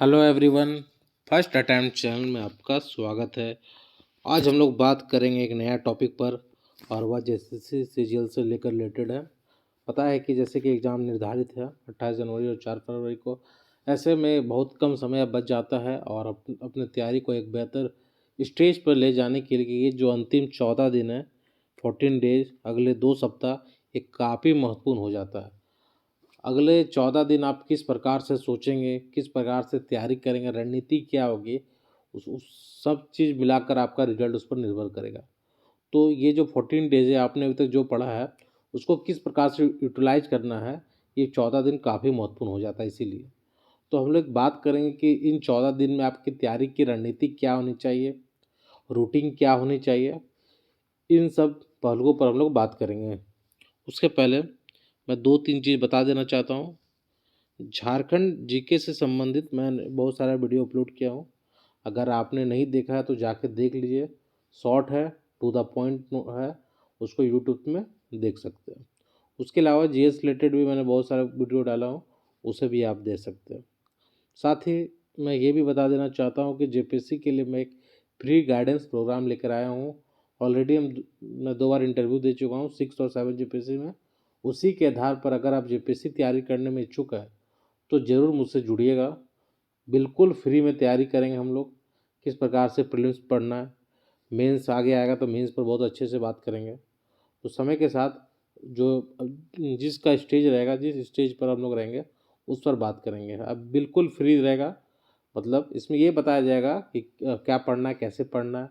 Hello everyone. First attempt channel में आपका स्वागत है। आज हम लोग बात करेंगे एक नया टॉपिक पर और वह जेएसएससी सीजीएल से लेकर रिलेटेड है। पता है कि जैसे कि एग्ज़ाम निर्धारित है 28 जनवरी और 4 फरवरी को। ऐसे में बहुत कम समय अब बच जाता है और अपने तैयारी को एक बेहतर स्टेज पर ले जाने के लिए ये जो अंतिम 14 दिन है, 14 डेज, अगले 2 सप्ताह, ये काफ़ी महत्वपूर्ण हो जाता है। अगले 14 दिन आप किस प्रकार से सोचेंगे, किस प्रकार से तैयारी करेंगे, रणनीति क्या होगी, उस सब चीज़ मिलाकर आपका रिजल्ट उस पर निर्भर करेगा। तो ये जो 14 डेज़ है, आपने अभी तक जो पढ़ा है, उसको किस प्रकार से यूटिलाइज़ करना है, ये 14 दिन काफ़ी महत्वपूर्ण हो जाता है इसीलिए। तो हम लोग बात करेंगे कि इन 14 दिन में आपकी तैयारी की रणनीति क्या होनी चाहिए, रूटीन क्या होनी चाहिए, इन सब पहलुओं पर हम लोग बात करेंगे। उसके पहले मैं 2-3 चीज़ बता देना चाहता हूँ। झारखंड जीके से संबंधित मैंने बहुत सारा वीडियो अपलोड किया हूँ। अगर आपने नहीं देखा है तो जाके देख लीजिए। शॉर्ट है, टू द पॉइंट है, उसको यूट्यूब में देख सकते हैं। उसके अलावा जीएस रिलेटेड भी मैंने बहुत सारा वीडियो डाला हूँ, उसे भी आप देख सकते हैं। साथ ही मैं ये भी बता देना चाहता हूँ कि जेपीएससी के लिए मैं एक फ्री गाइडेंस प्रोग्राम लेकर आया हूँ। ऑलरेडी मैं 2 बार इंटरव्यू दे चुका हूँ 6 और 7 जेपीएससी में। उसी के आधार पर अगर आप जेपीएससी तैयारी करने में इच्छुक है तो ज़रूर मुझसे जुड़िएगा। बिल्कुल फ्री में तैयारी करेंगे हम लोग। किस प्रकार से प्रीलिम्स पढ़ना है, मेंस आगे आएगा तो मेंस पर बहुत अच्छे से बात करेंगे। तो समय के साथ जो जिसका स्टेज रहेगा, जिस स्टेज पर हम लोग रहेंगे, उस पर बात करेंगे। अब बिल्कुल फ्री रहेगा, मतलब इसमें ये बताया जाएगा कि क्या पढ़ना है, कैसे पढ़ना है,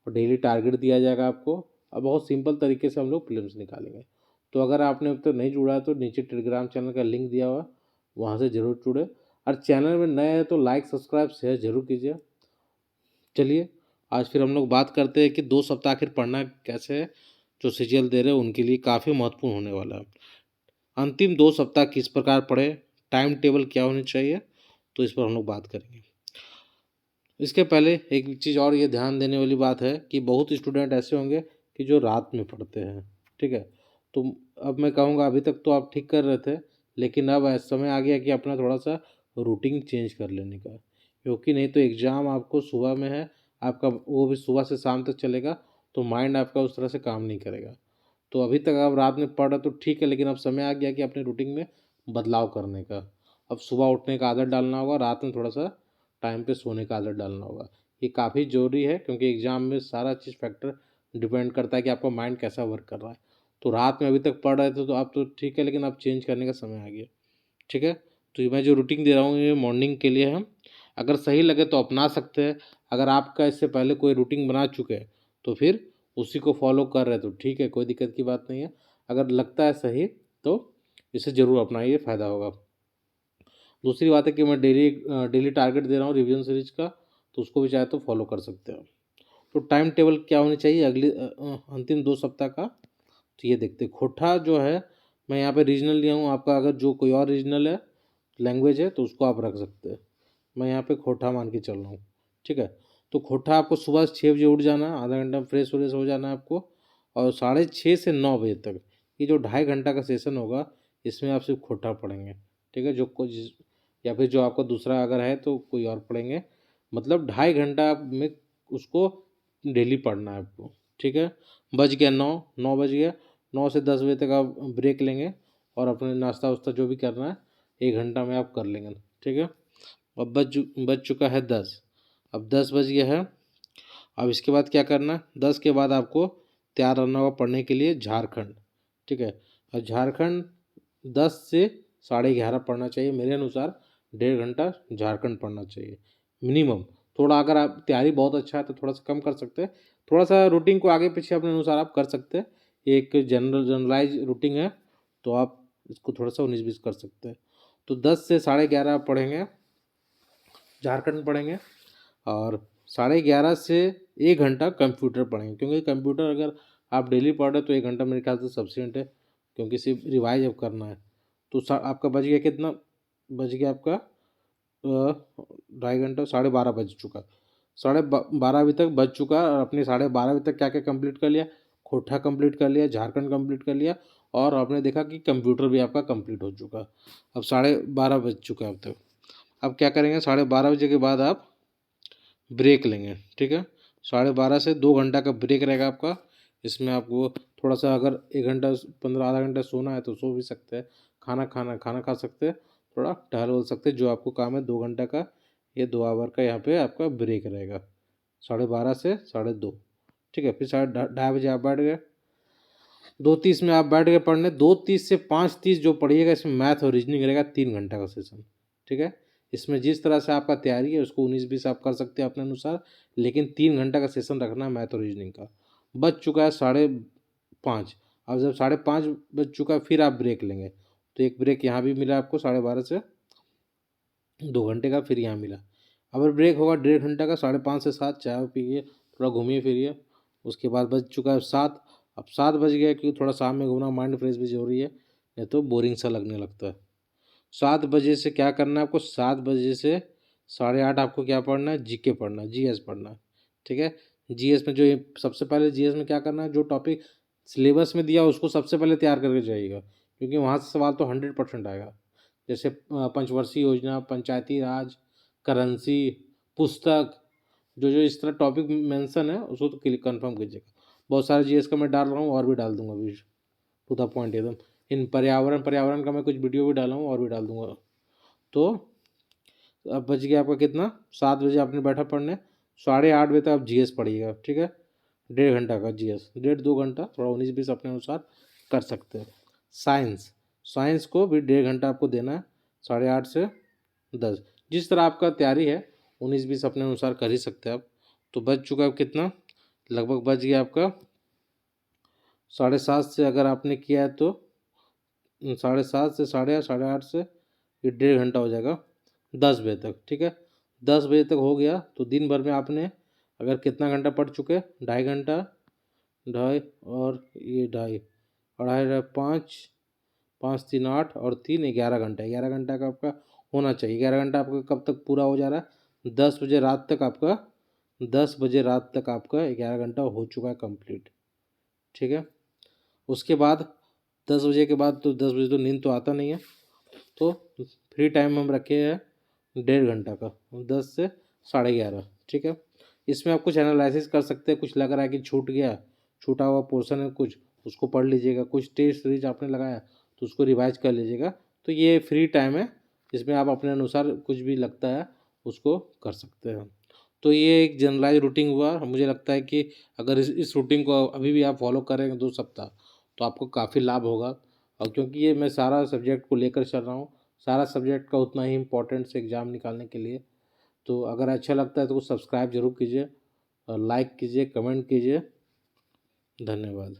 और डेली टारगेट दिया जाएगा आपको। और बहुत सिंपल तरीके से हम लोग प्रीलिम्स निकालेंगे। तो अगर आपने अब तक नहीं जुड़ा है तो नीचे टेलीग्राम चैनल का लिंक दिया हुआ है, वहाँ से ज़रूर जुड़े। और चैनल में नए हैं तो लाइक, सब्सक्राइब, शेयर ज़रूर कीजिए। चलिए आज फिर हम लोग बात करते हैं कि 2 सप्ताह आखिर पढ़ना कैसे है। जो सीजीएल दे रहे हैं उनके लिए काफ़ी महत्वपूर्ण होने वाला है। अंतिम 2 सप्ताह किस प्रकार पढ़े, टाइम टेबल क्या होनी चाहिए, तो इस पर हम लोग बात करेंगे। इसके पहले एक चीज़ और ये ध्यान देने वाली बात है कि बहुत स्टूडेंट ऐसे होंगे कि जो रात में पढ़ते हैं, ठीक है। तो अब मैं कहूँगा अभी तक तो आप ठीक कर रहे थे, लेकिन अब ऐसा समय आ गया कि अपना थोड़ा सा रूटीन चेंज कर लेने का, क्योंकि नहीं तो एग्ज़ाम आपको सुबह में है, आपका वो भी सुबह से शाम तक चलेगा, तो माइंड आपका उस तरह से काम नहीं करेगा। तो अभी तक आप रात में पढ़ रहे तो ठीक है, लेकिन अब समय आ गया कि अपने रूटीन में बदलाव करने का। अब सुबह उठने का आदत डालना होगा, रात में थोड़ा सा टाइम पे सोने का आदत डालना होगा। ये काफ़ी ज़रूरी है, क्योंकि एग्ज़ाम में सारा चीज़ फैक्टर डिपेंड करता है कि आपका माइंड कैसा वर्क कर रहा है। तो रात में अभी तक पढ़ रहे थे तो आप तो ठीक है, लेकिन अब चेंज करने का समय आ गया, ठीक है। तो ये मैं जो रूटीन दे रहा हूँ ये मॉर्निंग के लिए है। अगर सही लगे तो अपना सकते हैं। अगर आपका इससे पहले कोई रूटीन बना चुके हैं तो फिर उसी को फॉलो कर रहे हैं तो ठीक है, कोई दिक्कत की बात नहीं है। अगर लगता है सही तो इसे ज़रूर अपनाइए, फ़ायदा होगा। दूसरी बात है कि मैं डेली टारगेट दे रहा हूँ रिवीजन सीरीज का, तो उसको भी चाहे तो फॉलो कर सकते हो। तो टाइम टेबल क्या होनी चाहिए अगले अंतिम 2 सप्ताह का, तो ये देखते हैं। खोटा जो है मैं यहाँ पे रीजनल लिया हूँ, आपका अगर जो कोई और रीजनल है, लैंग्वेज है, तो उसको आप रख सकते हैं। मैं यहाँ पे खोटा मान के चल रहा हूँ, ठीक है। तो खोटा आपको सुबह 6 बजे उठ जाना है, आधा घंटा फ्रेश व्रेश हो जाना है आपको, और 6:30 से 9 बजे तक ये जो 2.5 घंटा का सेशन होगा, इसमें आप सिर्फ खोटा पढ़ेंगे, ठीक है। जो कुछ या फिर जो आपका दूसरा अगर है तो कोई और पढ़ेंगे, मतलब 2.5 घंटा में उसको डेली पढ़ना है आपको, ठीक है। बज गया 9, 9 बज गया, 9 से 10 बजे तक आप ब्रेक लेंगे और अपने नाश्ता वास्ता जो भी करना है 1 घंटा में आप कर लेंगे, ठीक है। अब बज चुका है 10, अब 10 बज गया है। अब इसके बाद क्या करना है, 10 के बाद आपको तैयार रहना होगा पढ़ने के लिए झारखंड, ठीक है। और झारखंड 10 से 11:30 पढ़ना चाहिए मेरे अनुसार। 1.5 घंटा झारखंड पढ़ना चाहिए मिनिमम। थोड़ा अगर आप तैयारी बहुत अच्छा है तो थोड़ा सा कम कर सकते हैं, थोड़ा सा रूटीन को आगे पीछे अपने अनुसार आप कर सकते हैं। एक जनरलाइज रूटीन है, तो आप इसको थोड़ा सा 19-20 कर सकते हैं। तो 10 से 11:30 पढ़ेंगे, झारखंड पढ़ेंगे, और 11:30 से 1 घंटा कंप्यूटर पढ़ेंगे, क्योंकि कंप्यूटर अगर आप डेली पढ़ रहे हो तो 1 घंटा मेरे ख्याल से सफिशिएंट है, क्योंकि सिर्फ रिवाइज अब करना है। तो आपका बज गया कितना, बज गया आपका 2.5 घंटा, 12:30 बज चुका, 12:30 अभी तक बज चुका। और अपने 12:30 बजे तक क्या क्या कंप्लीट कर लिया, खोटा कंप्लीट कर लिया, झारखंड कंप्लीट कर लिया, और आपने देखा कि कंप्यूटर भी आपका कंप्लीट हो चुका। अब 12:30 बज चुका है अब तक। अब क्या करेंगे, 12:30 बजे के बाद आप ब्रेक लेंगे, ठीक है। 12:30 से 2 घंटा का ब्रेक रहेगा आपका। इसमें आपको थोड़ा सा अगर 1 घंटा 15 आधा घंटा सोना है तो सो भी सकते हैं, खाना खा सकते हैं, थोड़ा टहल वहल सकते हैं, जो आपको काम है। 2 घंटा का, ये 2 आवर का यहाँ पे आपका ब्रेक रहेगा, 12:30 से 2:30, ठीक है। फिर 2:30 बजे आप बैठ गए, 2:30 में आप बैठ गए पढ़ने। 2:30 से 5:30 जो पढ़िएगा, इसमें मैथ और रीजनिंग रहेगा, 3 घंटा का सेशन, ठीक है। इसमें जिस तरह से आपका तैयारी है उसको 19-20 आप कर सकते हैं अपने अनुसार, लेकिन 3 घंटा का सेशन रखना है मैथ और रीजनिंग का। बज चुका है 5:30। अब जब 5:30 बज चुका है, फिर आप ब्रेक लेंगे, तो एक ब्रेक यहाँ भी मिला आपको 12:30 से 2 घंटे का, फिर यहाँ मिला। अगर ब्रेक होगा 1.5 घंटा का, 5:30 से 7 चाय पिए, थोड़ा घूमिए फिरिए। उसके बाद बज चुका है 7। अब 7 बज गया, क्योंकि थोड़ा शाम में घूमना, माइंड फ्रेश भी जरूरी है, नहीं तो बोरिंग सा लगने लगता है। 7 बजे से क्या करना है आपको, 7 बजे से 8:30 आपको क्या पढ़ना है, जीके पढ़ना है, जीएस पढ़ना है, ठीक है। जीएस में जो सबसे पहले जीएस में क्या करना है, जो टॉपिक सिलेबस में दिया उसको सबसे पहले तैयार करके जाइएगा, क्योंकि वहाँ से सवाल तो 100% आएगा। जैसे पंचवर्षीय योजना, पंचायती राज, करेंसी, पुस्तक, जो जो इस तरह टॉपिक मेंशन है उसको तो क्लिक कन्फर्म कीजिएगा। बहुत सारे जीएस का मैं डाल रहा हूँ, और भी डाल दूंगा अभी, टू द पॉइंट एकदम। इन पर्यावरण का मैं कुछ वीडियो भी डाला हूँ, और भी डाल दूंगा। तो अब बच गया आपका कितना, 7 बजे आपने बैठा पढ़ने, 8:30 बजे तक आप जीएस पढ़िएगा, ठीक है। 1.5 घंटा का जीएस, 1.5-2 घंटा, थोड़ा 19-20 अपने अनुसार कर सकते हैं। साइंस, साइंस को भी 1.5 घंटा आपको देना है, 8:30 से 10। जिस तरह आपका तैयारी है 19-20 अपने अनुसार कर ही सकते हैं आप। तो बच चुका है कितना, लगभग बच गया आपका 7:30 से, अगर आपने किया है तो 7:30 से 8:30, 8:30 से ये 1.5 घंटा हो जाएगा 10 बजे तक, ठीक है। 10 बजे तक हो गया, तो दिन भर में आपने अगर कितना घंटा पढ़ चुके, 2.5 घंटा, ढाई और ये ढाई, 2.5, 5, 3, 8 और 3, 11 घंटा। 11 घंटा का आपका होना चाहिए। 11 घंटा आपका कब तक पूरा हो जा रहा है, 10 बजे रात तक आपका, 10 बजे रात तक आपका 11 घंटा हो चुका है कंप्लीट, ठीक है। उसके बाद 10 बजे के बाद, तो 10 बजे तो नींद तो आता नहीं है, तो फ्री टाइम हम रखे हैं 1.5 घंटा का, 10 से 11:30, ठीक है। इसमें आप कुछ एनालिसिस कर सकते हैं, कुछ लग रहा है कि छूट गया, छूटा हुआ पोर्शन है कुछ, उसको पढ़ लीजिएगा। कुछ टेस्ट सीरीज आपने लगाया तो उसको रिवाइज कर लीजिएगा। तो ये फ्री टाइम है, इसमें आप अपने अनुसार कुछ भी लगता है उसको कर सकते हैं। तो ये एक जनरलाइज रूटीन हुआ। मुझे लगता है कि अगर इस रूटीन को अभी भी आप फॉलो करेंगे 2 सप्ताह, तो आपको काफ़ी लाभ होगा। और क्योंकि ये मैं सारा सब्जेक्ट को लेकर चल रहा हूँ, सारा सब्जेक्ट का उतना ही इम्पोर्टेंट से एग्ज़ाम निकालने के लिए, तो अगर अच्छा लगता है तो सब्सक्राइब जरूर कीजिए, और लाइक कीजिए, कमेंट कीजिए। धन्यवाद।